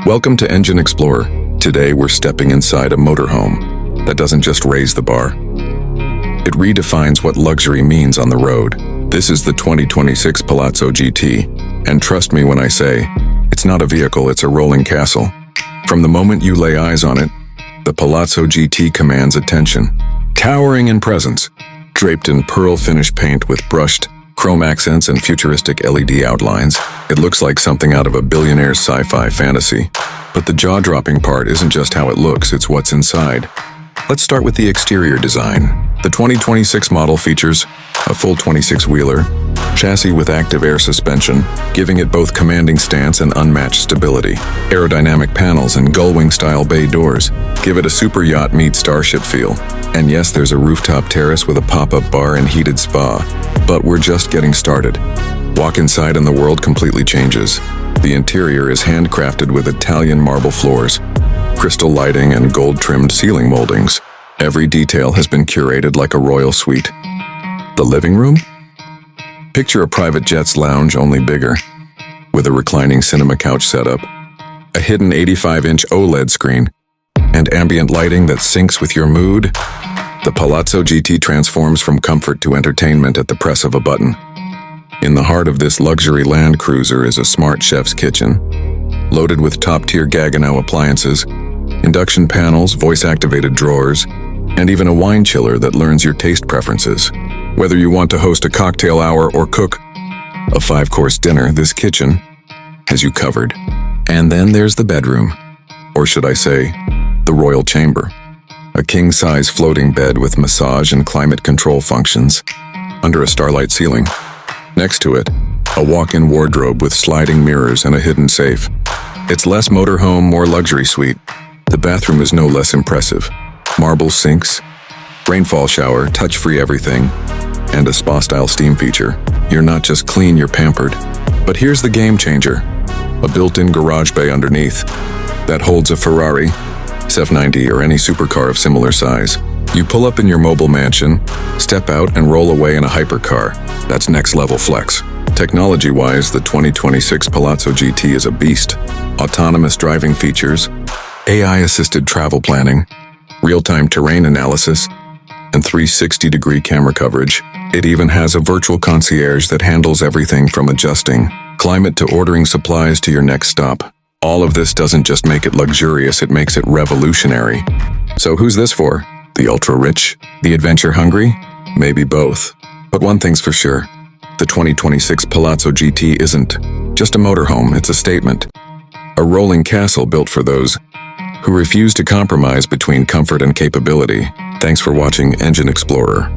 Welcome to Engine Explorer. Today we're stepping inside a motorhome that doesn't just raise the bar. It redefines what luxury means on the road. This is the 2026 Palazzo GT, and trust me when I say, it's not a vehicle, it's a rolling castle. From the moment you lay eyes on it, the Palazzo GT commands attention. Towering in presence, draped in pearl finish paint with brushed chrome accents and futuristic LED outlines, it looks like something out of a billionaire's sci-fi fantasy. But the jaw-dropping part isn't just how it looks, it's what's inside. Let's start with the exterior design. The 2026 model features a full 26-wheeler, chassis with active air suspension, giving it both commanding stance and unmatched stability. Aerodynamic panels and gullwing-style bay doors give it a super yacht-meets-starship feel. And yes, there's a rooftop terrace with a pop-up bar and heated spa. But we're just getting started. Walk inside and the world completely changes. The interior is handcrafted with Italian marble floors, crystal lighting, and gold-trimmed ceiling moldings. Every detail has been curated like a royal suite. The living room? Picture a private jet's lounge, only bigger, with a reclining cinema couch setup, a hidden 85-inch OLED screen, and ambient lighting that syncs with your mood. The Palazzo GT transforms from comfort to entertainment at the press of a button. In the heart of this luxury Land Cruiser is a smart chef's kitchen, loaded with top-tier Gaggenau appliances, induction panels, voice-activated drawers, and even a wine chiller that learns your taste preferences. Whether you want to host a cocktail hour or cook a 5-course dinner, this kitchen has you covered. And then there's the bedroom, or should I say, the royal chamber. A king-size floating bed with massage and climate control functions under a starlight ceiling. Next to it, a walk-in wardrobe with sliding mirrors and a hidden safe. It's less motorhome, more luxury suite. The bathroom is no less impressive. Marble sinks, rainfall shower, touch-free everything, and a spa-style steam feature. You're not just clean, you're pampered. But here's the game changer. A built-in garage bay underneath that holds a Ferrari, F90, or any supercar of similar size. You pull up in your mobile mansion, step out, and roll away in a hypercar. That's next-level flex. Technology-wise, the 2026 Palazzo GT is a beast. Autonomous driving features, AI-assisted travel planning, real-time terrain analysis, and 360-degree camera coverage. It even has a virtual concierge that handles everything from adjusting climate to ordering supplies to your next stop. All of this doesn't just make it luxurious, it makes it revolutionary. So who's this for? The ultra-rich? The adventure-hungry? Maybe both. But one thing's for sure. The 2026 Palazzo GT isn't just a motorhome, it's a statement. A rolling castle built for those who refuse to compromise between comfort and capability. Thanks for watching Engine Explorer.